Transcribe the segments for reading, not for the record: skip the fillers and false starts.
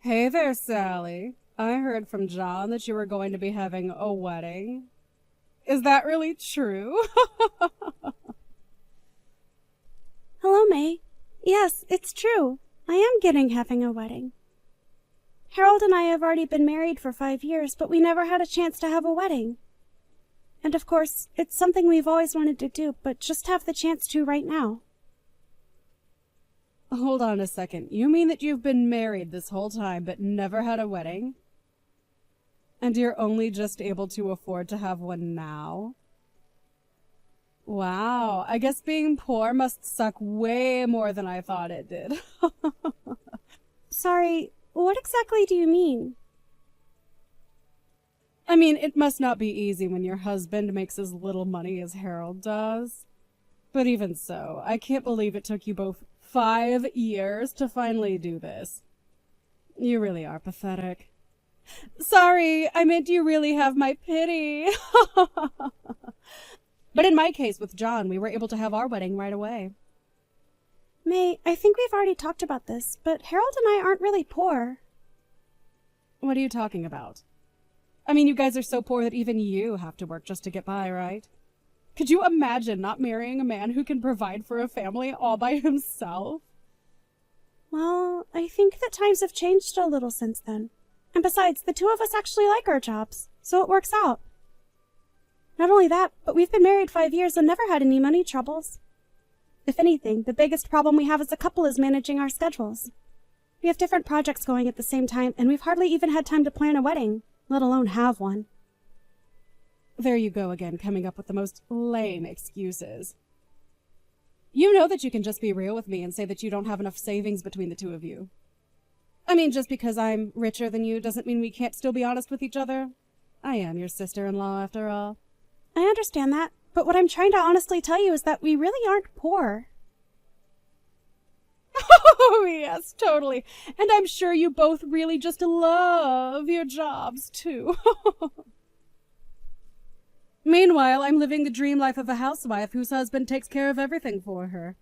Hey there, Sally. I heard from John that you were going to be having a wedding. Is that really true? Hello, May. Yes, it's true. I am having a wedding. Harold and I have already been married for 5 years, but we never had a chance to have a wedding. And of course, it's something we've always wanted to do, but just have the chance to right now. Hold on a second. You mean that you've been married this whole time but never had a wedding? And you're only just able to afford to have one now? Wow, I guess being poor must suck way more than I thought it did. Sorry, what exactly do you mean? I mean, it must not be easy when your husband makes as little money as Harold does. But even so, I can't believe it took you both 5 years to finally do this. You really are pathetic. Sorry, I meant you really have my pity. But in my case with John, we were able to have our wedding right away. May, I think we've already talked about this, but Harold and I aren't really poor. What are you talking about? I mean, you guys are so poor that even you have to work just to get by, right? Could you imagine not marrying a man who can provide for a family all by himself? Well, I think that times have changed a little since then. And besides, the two of us actually like our jobs, so it works out. Not only that, but we've been married 5 years and never had any money troubles. If anything, the biggest problem we have as a couple is managing our schedules. We have different projects going at the same time, and we've hardly even had time to plan a wedding, let alone have one. There you go again, coming up with the most lame excuses. You know that you can just be real with me and say that you don't have enough savings between the two of you. I mean, just because I'm richer than you doesn't mean we can't still be honest with each other. I am your sister-in-law, after all. I understand that, but what I'm trying to honestly tell you is that we really aren't poor. Oh, yes, totally. And I'm sure you both really just love your jobs, too. Meanwhile, I'm living the dream life of a housewife whose husband takes care of everything for her.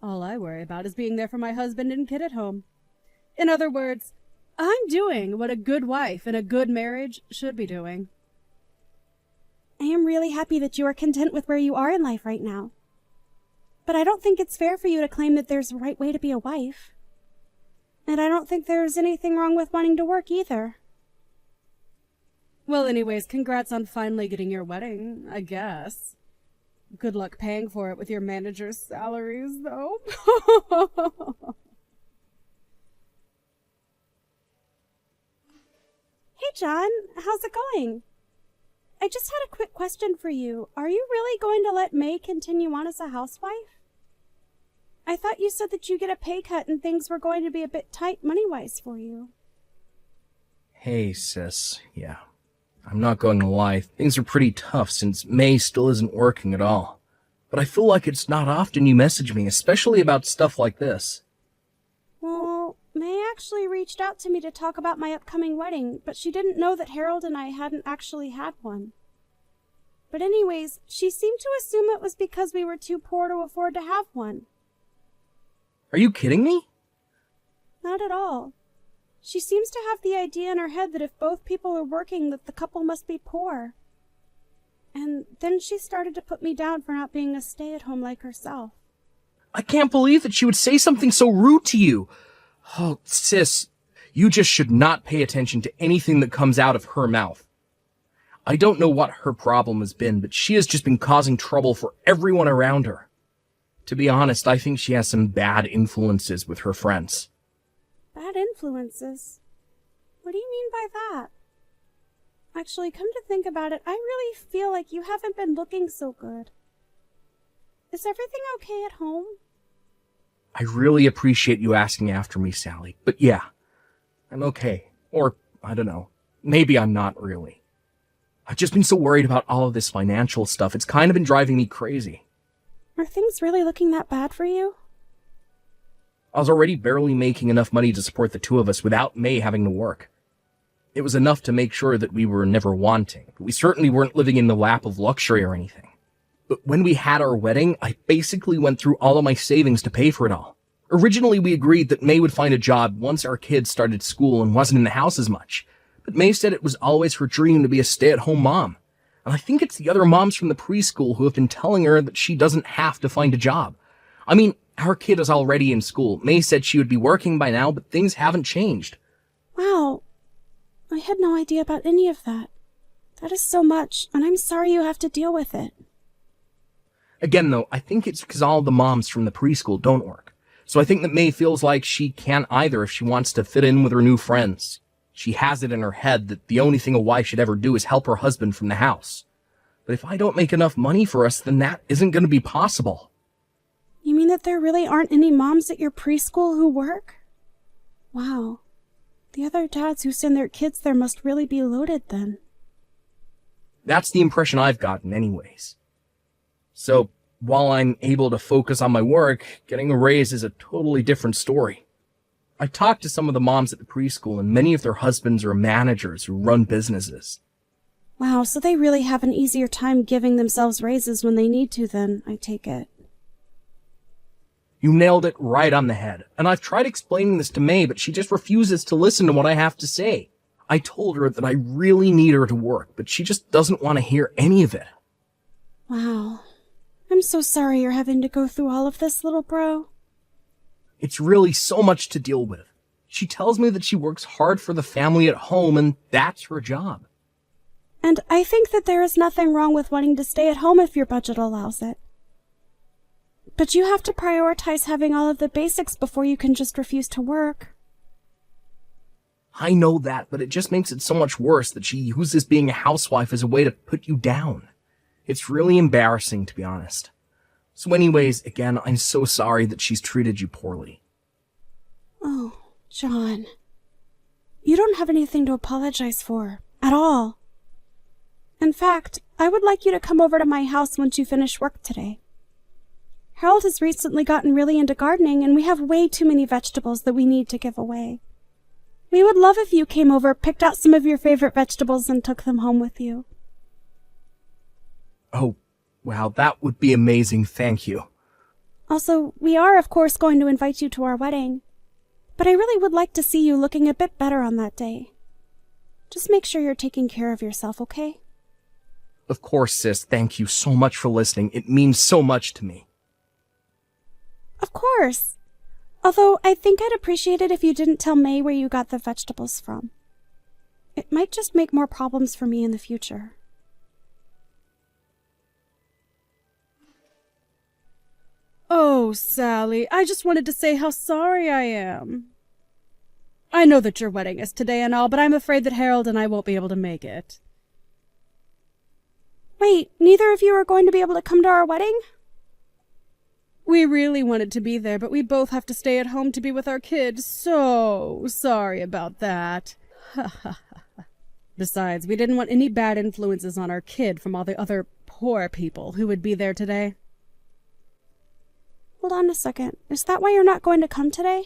All I worry about is being there for my husband and kid at home. In other words, I'm doing what a good wife in a good marriage should be doing. I am really happy that you are content with where you are in life right now. But I don't think it's fair for you to claim that there's a right way to be a wife. And I don't think there's anything wrong with wanting to work either. Well, anyways, congrats on finally getting your wedding, I guess. Good luck paying for it with your manager's salaries, though. Hey, John, how's it going? I just had a quick question for you. Are you really going to let May continue on as a housewife? I thought you said that you get a pay cut and things were going to be a bit tight money-wise for you. Hey, sis. Yeah. I'm not going to lie. Things are pretty tough since May still isn't working at all. But I feel like it's not often you message me, especially about stuff like this. Well, May actually reached out to me to talk about my upcoming wedding, but she didn't know that Harold and I hadn't actually had one. But anyways, she seemed to assume it was because we were too poor to afford to have one. Are you kidding me? Not at all. She seems to have the idea in her head that if both people are working, that the couple must be poor. And then she started to put me down for not being a stay-at-home like herself. I can't believe that she would say something so rude to you. Oh, sis, you just should not pay attention to anything that comes out of her mouth. I don't know what her problem has been, but she has just been causing trouble for everyone around her. To be honest, I think she has some bad influences with her friends. Bad influences? What do you mean by that? Actually, come to think about it, I really feel like you haven't been looking so good. Is everything okay at home? I really appreciate you asking after me, Sally. But yeah, I'm okay. Or, I don't know, maybe I'm not really. I've just been so worried about all of this financial stuff. It's kind of been driving me crazy. Are things really looking that bad for you? I was already barely making enough money to support the two of us without May having to work. It was enough to make sure that we were never wanting, but we certainly weren't living in the lap of luxury or anything. But when we had our wedding, I basically went through all of my savings to pay for it all. Originally, we agreed that May would find a job once our kids started school and wasn't in the house as much. But May said it was always her dream to be a stay-at-home mom. And I think it's the other moms from the preschool who have been telling her that she doesn't have to find a job. I mean, our kid is already in school. May said she would be working by now, but things haven't changed. Wow. I had no idea about any of that. That is so much, and I'm sorry you have to deal with it. Again, though, I think it's because all the moms from the preschool don't work. So I think that May feels like she can't either if she wants to fit in with her new friends. She has it in her head that the only thing a wife should ever do is help her husband from the house. But if I don't make enough money for us, then that isn't going to be possible. You mean that there really aren't any moms at your preschool who work? Wow. The other dads who send their kids there must really be loaded then. That's the impression I've gotten anyways. So, while I'm able to focus on my work, getting a raise is a totally different story. I've talked to some of the moms at the preschool, and many of their husbands are managers who run businesses. Wow, so they really have an easier time giving themselves raises when they need to then, I take it. You nailed it right on the head, and I've tried explaining this to May, but she just refuses to listen to what I have to say. I told her that I really need her to work, but she just doesn't want to hear any of it. Wow. I'm so sorry you're having to go through all of this, little bro. It's really so much to deal with. She tells me that she works hard for the family at home, and that's her job. And I think that there is nothing wrong with wanting to stay at home if your budget allows it. But you have to prioritize having all of the basics before you can just refuse to work. I know that, but it just makes it so much worse that she uses being a housewife as a way to put you down. It's really embarrassing, to be honest. So anyways, again, I'm so sorry that she's treated you poorly. Oh, John. You don't have anything to apologize for, at all. In fact, I would like you to come over to my house once you finish work today. Harold has recently gotten really into gardening, and we have way too many vegetables that we need to give away. We would love if you came over, picked out some of your favorite vegetables, and took them home with you. Oh, wow, that would be amazing, thank you. Also, we are, of course, going to invite you to our wedding. But I really would like to see you looking a bit better on that day. Just make sure you're taking care of yourself, okay? Of course, sis, thank you so much for listening. It means so much to me. Of course. Although I think I'd appreciate it if you didn't tell May where you got the vegetables from. It might just make more problems for me in the future. Oh, Sally, I just wanted to say how sorry I am. I know that your wedding is today and all, but I'm afraid that Harold and I won't be able to make it. Wait, neither of you are going to be able to come to our wedding? We really wanted to be there, but we both have to stay at home to be with our kids. So sorry about that. Besides, we didn't want any bad influences on our kid from all the other poor people who would be there today. Hold on a second. Is that why you're not going to come today?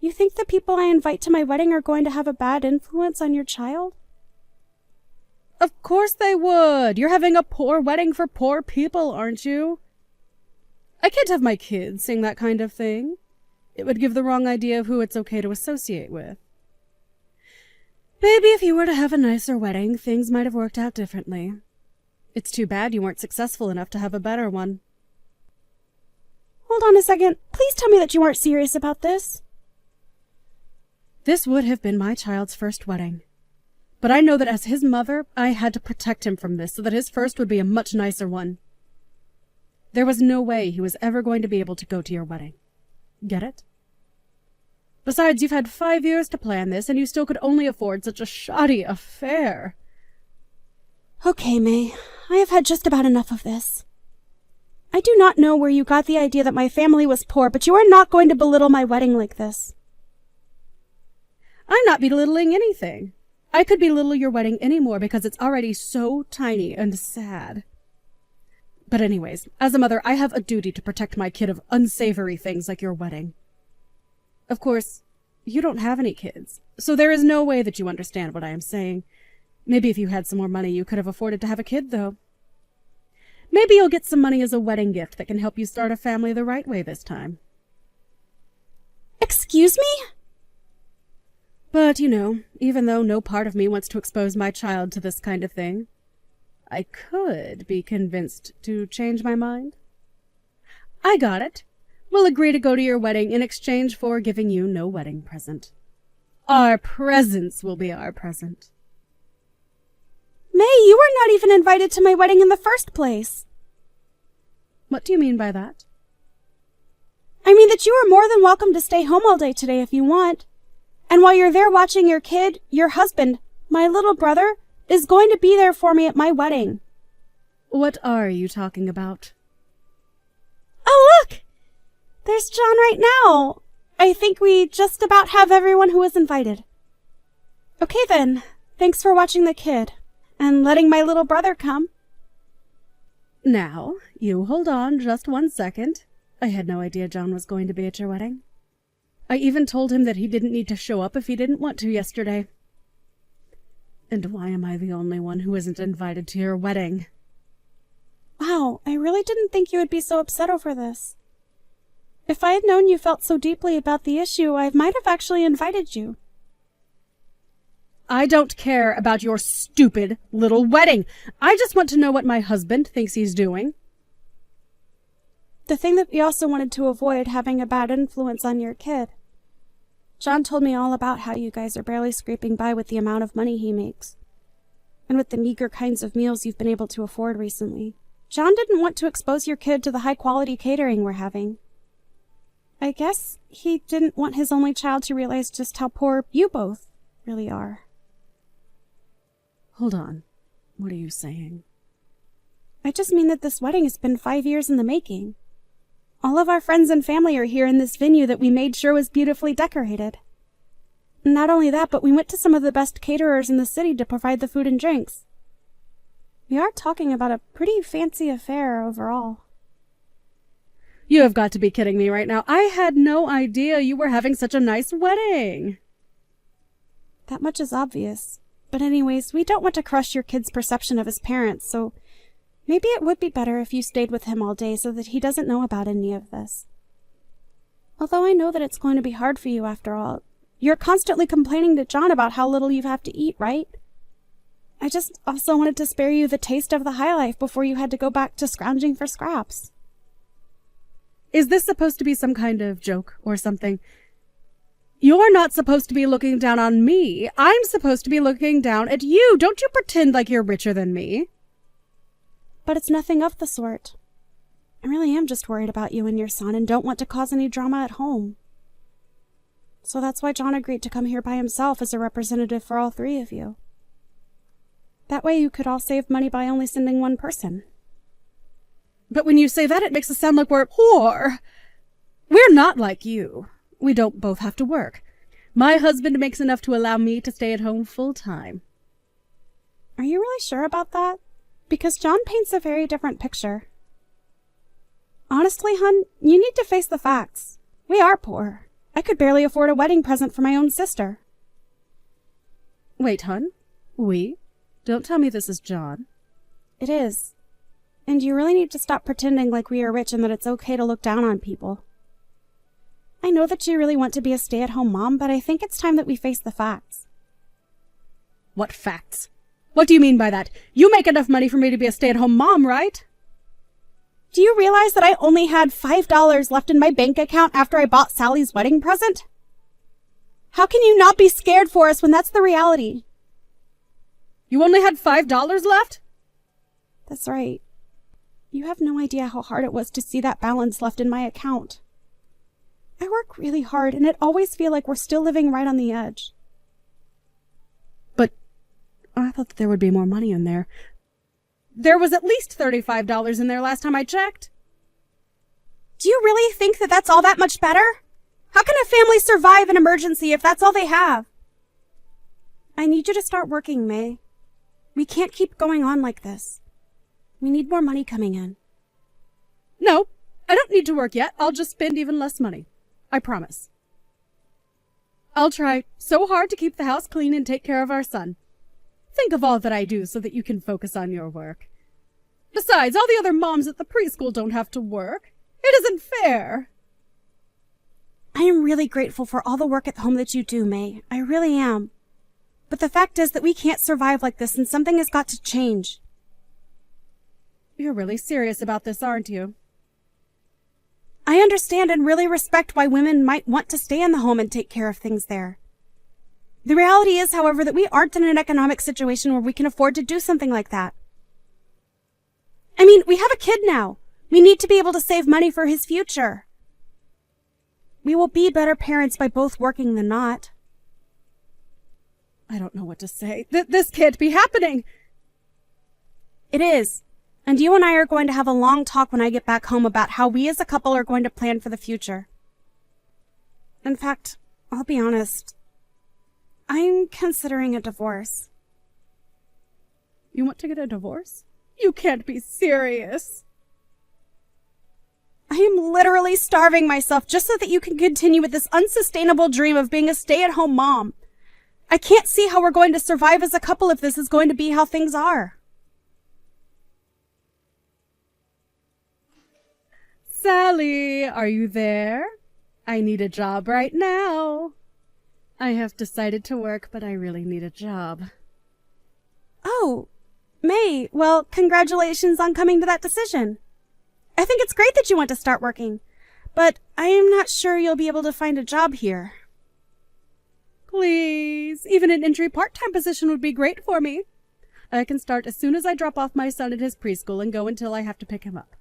You think the people I invite to my wedding are going to have a bad influence on your child? Of course they would. You're having a poor wedding for poor people, aren't you? I can't have my kids saying that kind of thing. It would give the wrong idea of who it's okay to associate with. Maybe if you were to have a nicer wedding, things might have worked out differently. It's too bad you weren't successful enough to have a better one. Hold on a second. Please tell me that you weren't serious about this. This would have been my child's first wedding. But I know that as his mother, I had to protect him from this so that his first would be a much nicer one. There was no way he was ever going to be able to go to your wedding. Get it? Besides, you've had 5 years to plan this, and you still could only afford such a shoddy affair. Okay, May. I have had just about enough of this. I do not know where you got the idea that my family was poor, but you are not going to belittle my wedding like this. I'm not belittling anything. I could belittle your wedding any more because it's already so tiny and sad. But anyways, as a mother, I have a duty to protect my kid of unsavory things like your wedding. Of course, you don't have any kids, so there is no way that you understand what I am saying. Maybe if you had some more money, you could have afforded to have a kid, though. Maybe you'll get some money as a wedding gift that can help you start a family the right way this time. Excuse me? But, you know, even though no part of me wants to expose my child to this kind of thing, I could be convinced to change my mind. I got it. We'll agree to go to your wedding in exchange for giving you no wedding present. Our presents will be our present. May, you were not even invited to my wedding in the first place. What do you mean by that? I mean that you are more than welcome to stay home all day today if you want. And while you're there watching your kid, your husband, my little brother, is going to be there for me at my wedding. What are you talking about? Oh, look! There's John right now. I think we just about have everyone who was invited. Okay then, thanks for watching the kid, and letting my little brother come. Now, you hold on just 1 second. I had no idea John was going to be at your wedding. I even told him that he didn't need to show up if he didn't want to yesterday. And why am I the only one who isn't invited to your wedding? Wow, I really didn't think you would be so upset over this. If I had known you felt so deeply about the issue, I might have actually invited you. I don't care about your stupid little wedding. I just want to know what my husband thinks he's doing. The thing that we also wanted to avoid having a bad influence on your kid. John told me all about how you guys are barely scraping by with the amount of money he makes, and with the meager kinds of meals you've been able to afford recently. John didn't want to expose your kid to the high-quality catering we're having. I guess he didn't want his only child to realize just how poor you both really are. Hold on. What are you saying? I just mean that this wedding has been 5 years in the making. All of our friends and family are here in this venue that we made sure was beautifully decorated. Not only that, but we went to some of the best caterers in the city to provide the food and drinks. We are talking about a pretty fancy affair overall. You have got to be kidding me right now. I had no idea you were having such a nice wedding. That much is obvious. But anyways, we don't want to crush your kid's perception of his parents, so maybe it would be better if you stayed with him all day so that he doesn't know about any of this. Although I know that it's going to be hard for you after all. You're constantly complaining to John about how little you have to eat, right? I just also wanted to spare you the taste of the high life before you had to go back to scrounging for scraps. Is this supposed to be some kind of joke or something? You're not supposed to be looking down on me. I'm supposed to be looking down at you. Don't you pretend like you're richer than me. But it's nothing of the sort. I really am just worried about you and your son and don't want to cause any drama at home. So that's why John agreed to come here by himself as a representative for all three of you. That way you could all save money by only sending one person. But when you say that, it makes it sound like we're poor. We're not like you. We don't both have to work. My husband makes enough to allow me to stay at home full time. Are you really sure about that? Because John paints a very different picture. Honestly, hun, you need to face the facts. We are poor. I could barely afford a wedding present for my own sister. Wait, hun. We? Don't tell me this is John. It is. And you really need to stop pretending like we are rich and that it's okay to look down on people. I know that you really want to be a stay-at-home mom, but I think it's time that we face the facts. What facts? What do you mean by that? You make enough money for me to be a stay-at-home mom, right? Do you realize that I only had $5 left in my bank account after I bought Sally's wedding present? How can you not be scared for us when that's the reality? You only had $5 left? That's right. You have no idea how hard it was to see that balance left in my account. I work really hard, and it always feels like we're still living right on the edge. But I thought that there would be more money in there. There was at least $35 in there last time I checked. Do you really think that that's all that much better? How can a family survive an emergency if that's all they have? I need you to start working, May. We can't keep going on like this. We need more money coming in. No, I don't need to work yet. I'll just spend even less money. I promise. I'll try so hard to keep the house clean and take care of our son. Think of all that I do so that you can focus on your work. Besides, all the other moms at the preschool don't have to work. It isn't fair. I am really grateful for all the work at home that you do, May. I really am. But the fact is that we can't survive like this, and something has got to change. You're really serious about this, aren't you? I understand and really respect why women might want to stay in the home and take care of things there. The reality is, however, that we aren't in an economic situation where we can afford to do something like that. I mean, we have a kid now. We need to be able to save money for his future. We will be better parents by both working than not. I don't know what to say. This can't be happening. It is. And you and I are going to have a long talk when I get back home about how we as a couple are going to plan for the future. In fact, I'll be honest. I'm considering a divorce. You want to get a divorce? You can't be serious. I am literally starving myself just so that you can continue with this unsustainable dream of being a stay-at-home mom. I can't see how we're going to survive as a couple if this is going to be how things are. Sally, are you there? I need a job right now. I have decided to work, but I really need a job. Oh, May, well, congratulations on coming to that decision. I think it's great that you want to start working, but I am not sure you'll be able to find a job here. Please, even an entry part-time position would be great for me. I can start as soon as I drop off my son at his preschool and go until I have to pick him up.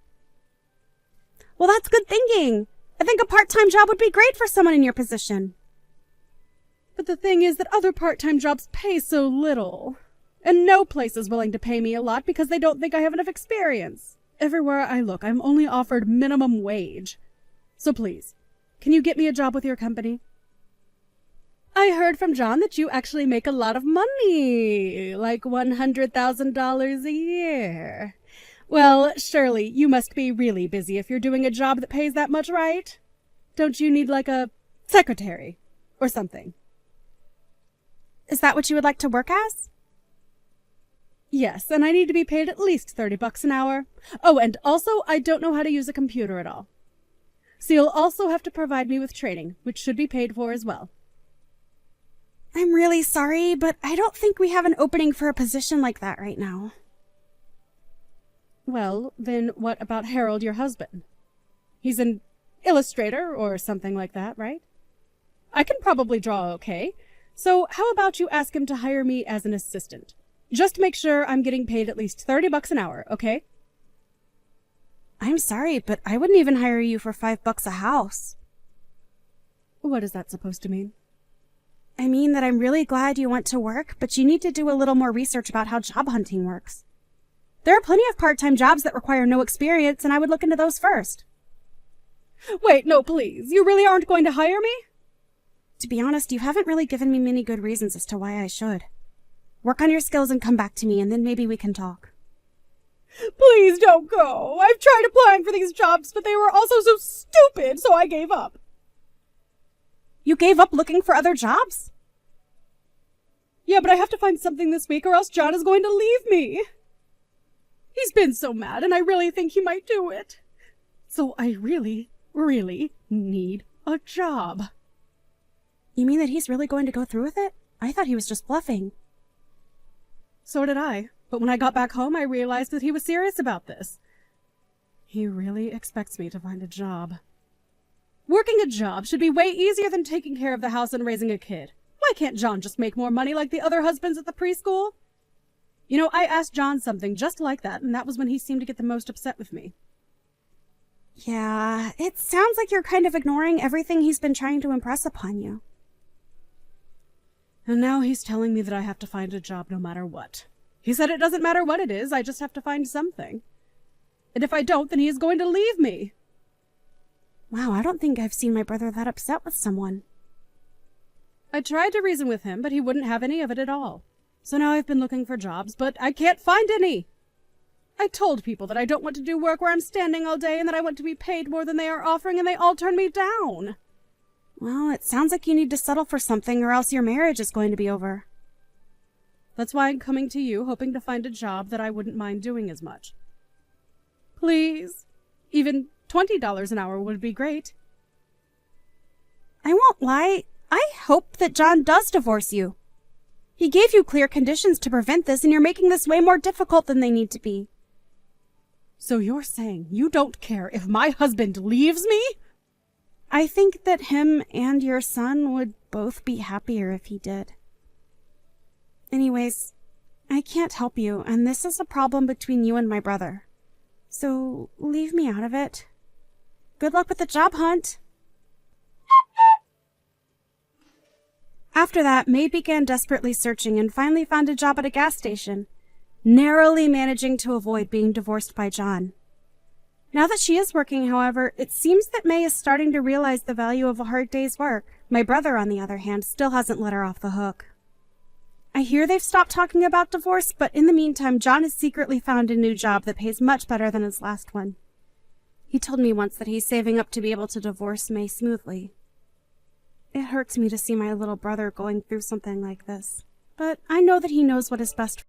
Well, that's good thinking. I think a part-time job would be great for someone in your position. But the thing is that other part-time jobs pay so little. And no place is willing to pay me a lot because they don't think I have enough experience. Everywhere I look, I'm only offered minimum wage. So please, can you get me a job with your company? I heard from John that you actually make a lot of money, like $100,000 a year. Well, surely you must be really busy if you're doing a job that pays that much, right? Don't you need like a secretary or something? Is that what you would like to work as? Yes, and I need to be paid at least $30 an hour. Oh, and also I don't know how to use a computer at all. So you'll also have to provide me with training, which should be paid for as well. I'm really sorry, but I don't think we have an opening for a position like that right now. Well, then what about Harold, your husband? He's an illustrator or something like that, right? I can probably draw okay. So how about you ask him to hire me as an assistant? Just make sure I'm getting paid at least $30 an hour, okay? I'm sorry, but I wouldn't even hire you for $5 a house. What is that supposed to mean? I mean that I'm really glad you want to work, but you need to do a little more research about how job hunting works. There are plenty of part-time jobs that require no experience, and I would look into those first. Wait, no, please. You really aren't going to hire me? To be honest, you haven't really given me many good reasons as to why I should. Work on your skills and come back to me, and then maybe we can talk. Please don't go. I've tried applying for these jobs, but they were also so stupid, so I gave up. You gave up looking for other jobs? Yeah, but I have to find something this week or else John is going to leave me. He's been so mad, and I really think he might do it. So I really, really need a job. You mean that he's really going to go through with it? I thought he was just bluffing. So did I, but when I got back home, I realized that he was serious about this. He really expects me to find a job. Working a job should be way easier than taking care of the house and raising a kid. Why can't John just make more money like the other husbands at the preschool? You know, I asked John something just like that, and that was when he seemed to get the most upset with me. Yeah, it sounds like you're kind of ignoring everything he's been trying to impress upon you. And now he's telling me that I have to find a job no matter what. He said it doesn't matter what it is, I just have to find something. And if I don't, then he is going to leave me. Wow, I don't think I've seen my brother that upset with someone. I tried to reason with him, but he wouldn't have any of it at all. So now I've been looking for jobs, but I can't find any. I told people that I don't want to do work where I'm standing all day and that I want to be paid more than they are offering, and they all turn me down. Well, it sounds like you need to settle for something or else your marriage is going to be over. That's why I'm coming to you, hoping to find a job that I wouldn't mind doing as much. Please, even $20 an hour would be great. I won't lie. I hope that John does divorce you. He gave you clear conditions to prevent this, and you're making this way more difficult than they need to be. So you're saying you don't care if my husband leaves me? I think that him and your son would both be happier if he did. Anyways, I can't help you, and this is a problem between you and my brother. So leave me out of it. Good luck with the job hunt. After that, May began desperately searching and finally found a job at a gas station, narrowly managing to avoid being divorced by John. Now that she is working, however, it seems that May is starting to realize the value of a hard day's work. My brother, on the other hand, still hasn't let her off the hook. I hear they've stopped talking about divorce, but in the meantime, John has secretly found a new job that pays much better than his last one. He told me once that he's saving up to be able to divorce May smoothly. It hurts me to see my little brother going through something like this, but I know that he knows what is best